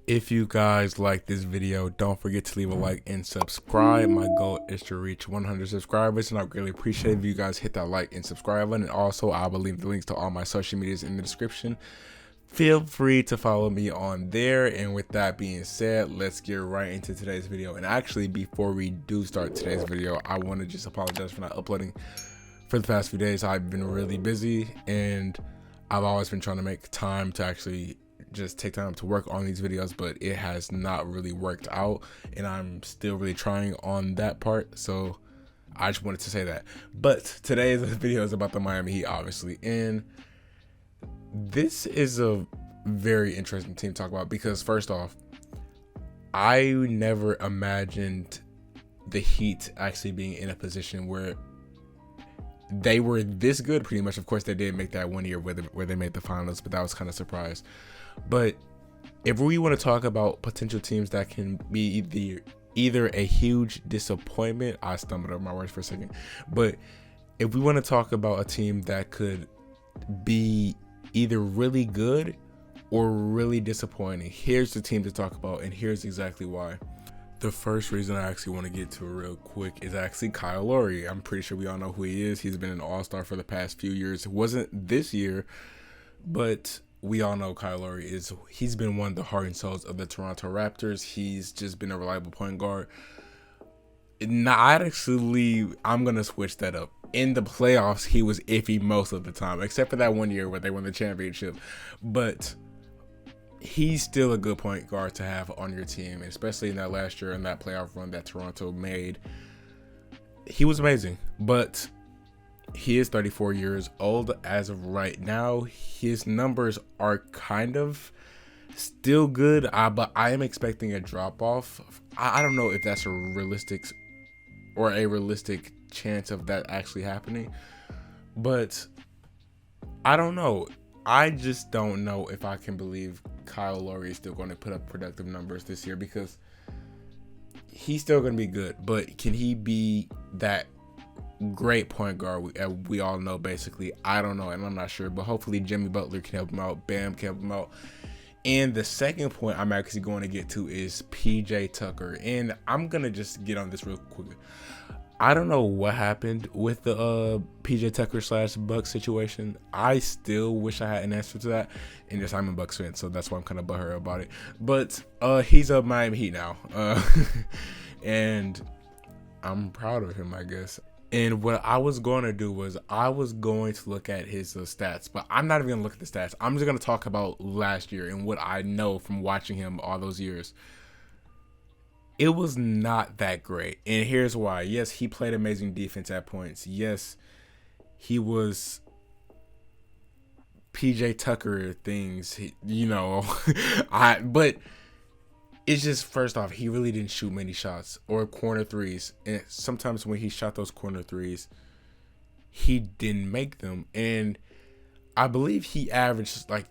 If you guys like this video, don't forget to leave a like and subscribe. My goal is to reach 100 subscribers, and I really appreciate if you guys hit that like and subscribe button. And also, I will leave the links to all my social medias in the description. Feel free to follow me on there. And with that being said, let's get right into today's video. And actually, before we do start today's video, I want to just apologize for not uploading for the past few days. I've been really busy, and I've always been trying to make time to actually just take time to work on these videos, but it has not really worked out, and I'm still really trying on that part. So I just wanted to say that. But today's video is about the Miami Heat, obviously, and this is a very interesting team to talk about because, first off, I never imagined the Heat actually being in a position where they were this good. Pretty much, of course, they did make that 1 year where they made the finals, but that was kind of a surprise. But if we want to talk about potential teams that can be either a huge disappointment, I stumbled over my words for a second, but if we want to talk about a team that could be either really good or really disappointing, here's the team to talk about, and here's exactly why. The first reason I actually want to get to real quick is actually Kyle Lowry. I'm pretty sure we all know who he is. He's been an all-star for the past few years. It wasn't this year, but we all know Kyle Lowry he's been one of the heart and souls of the Toronto Raptors. He's just been a reliable point guard. Now, I'm going to switch that up. In the playoffs, he was iffy most of the time, except for that 1 year where they won the championship. But he's still a good point guard to have on your team, especially in that last year in that playoff run that Toronto made. He was amazing, but he is 34 years old as of right now. His numbers are kind of still good, but I am expecting a drop off. I don't know if that's a realistic chance of that actually happening, but I don't know. I just don't know if I can believe Kyle Lowry is still going to put up productive numbers this year, because he's still going to be good, but can he be that great point guard we all know? Basically, I don't know, and I'm not sure, but hopefully Jimmy Butler can help him out, Bam can help him out. And the second point I'm actually going to get to is PJ Tucker, and I'm gonna just get on this real quick. I don't know what happened with the PJ Tucker / Bucks situation. I still wish I had an answer to that, and yes, I'm a Bucks fan, so that's why I'm kind of butthurt about it. But he's a Miami Heat now, and I'm proud of him, I guess. And what I was going to do was I was going to look at his stats, but I'm not even going to look at the stats. I'm just going to talk about last year and what I know from watching him all those years. It was not that great, and here's why. Yes, he played amazing defense at points. Yes, he was PJ Tucker things, but it's just, first off, he really didn't shoot many shots or corner threes. And sometimes when he shot those corner threes, he didn't make them. And I believe he averaged like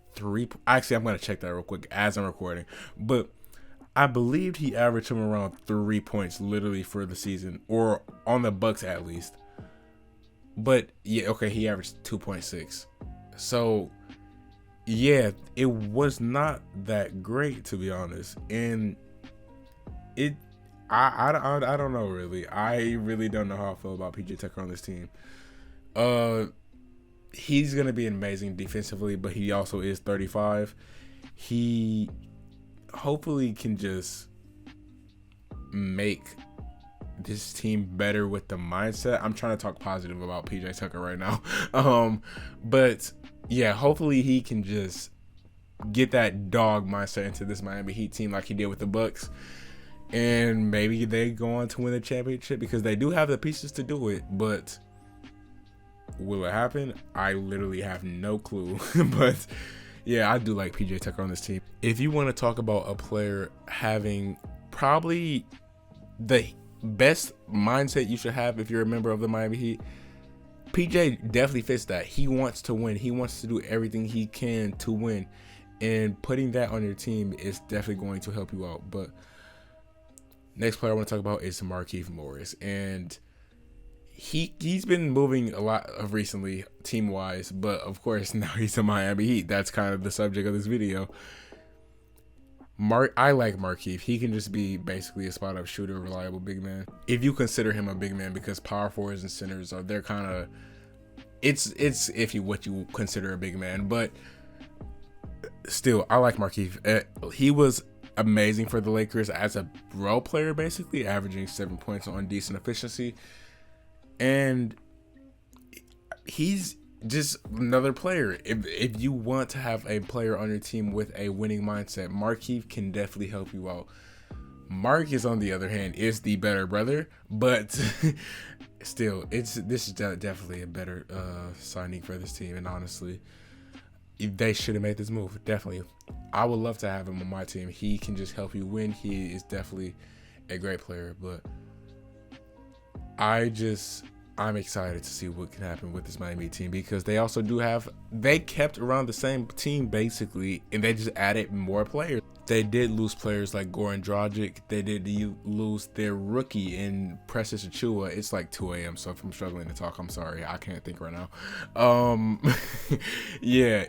actually, I'm going to check that real quick as I'm recording. But I believed he averaged him around 3 points literally for the season, or on the Bucks at least. But yeah, okay, he averaged 2.6. So yeah, it was not that great, to be honest. And I don't know, really. I really don't know how I feel about PJ Tucker on this team. He's gonna be amazing defensively, but he also is 35. He hopefully can just make this team better with the mindset. I'm trying to talk positive about PJ Tucker right now. But yeah, hopefully he can just get that dog mindset into this Miami Heat team like he did with the Bucks, and maybe they go on to win the championship, because they do have the pieces to do it. But will it happen? I literally have no clue. But yeah, I do like PJ Tucker on this team. If you want to talk about a player having probably the best mindset you should have if you're a member of the Miami Heat, PJ definitely fits that. He wants to win. He wants to do everything he can to win. And putting that on your team is definitely going to help you out. But next player I want to talk about is Marquese Chriss. And he's been moving a lot recently, team-wise. But, of course, now he's a Miami Heat. That's kind of the subject of this video. I like Markieff. He can just be basically a spot up shooter, reliable big man. If you consider him a big man, because power forwards and centers are they're kind of it's iffy what you consider a big man, but still I like Markieff. He was amazing for the Lakers as a role player, basically averaging 7 points on decent efficiency, and he's just another player. If you want to have a player on your team with a winning mindset, Markieff can definitely help you out. Marcus, on the other hand, is the better brother, but still, this is definitely a better signing for this team. And honestly, they should have made this move. Definitely, I would love to have him on my team. He can just help you win. He is definitely a great player, but I'm excited to see what can happen with this Miami team, because they kept around the same team basically, and they just added more players. They did lose players like Goran Dragic. They did lose their rookie in Precious Achiuwa. It's like 2 a.m. so if I'm struggling to talk, I'm sorry. I can't think right now. Yeah,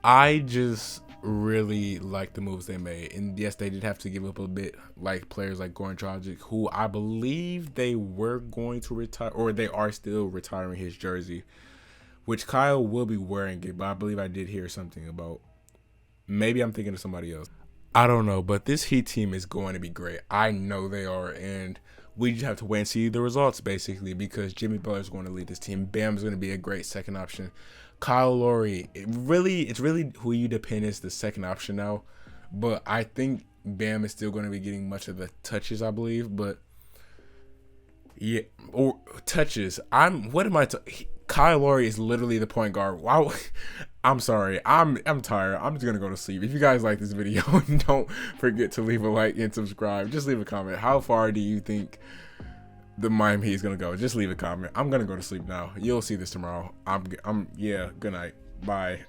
I just really like the moves they made, and yes, they did have to give up a bit, like players like Goran Dragic, who I believe they were going to retire, or they are still retiring his jersey, which Kyle will be wearing it, but I believe I did hear something about, maybe I'm thinking of somebody else, I don't know, but this Heat team is going to be great. I know they are, and we just have to wait and see the results basically, because Jimmy Butler is going to lead this team. Bam's going to be a great second option. Kyle Lowry, it's really who you depend is the second option now, but I think Bam is still going to be getting much of the touches, I believe. But yeah, or touches. Kyle Lowry is literally the point guard. Wow, I'm sorry. I'm tired. I'm just gonna go to sleep. If you guys like this video, don't forget to leave a like and subscribe. Just leave a comment. How far do you think the Miami Heat is gonna go? Just leave a comment. I'm gonna go to sleep now. You'll see this tomorrow. Yeah, good night. Bye.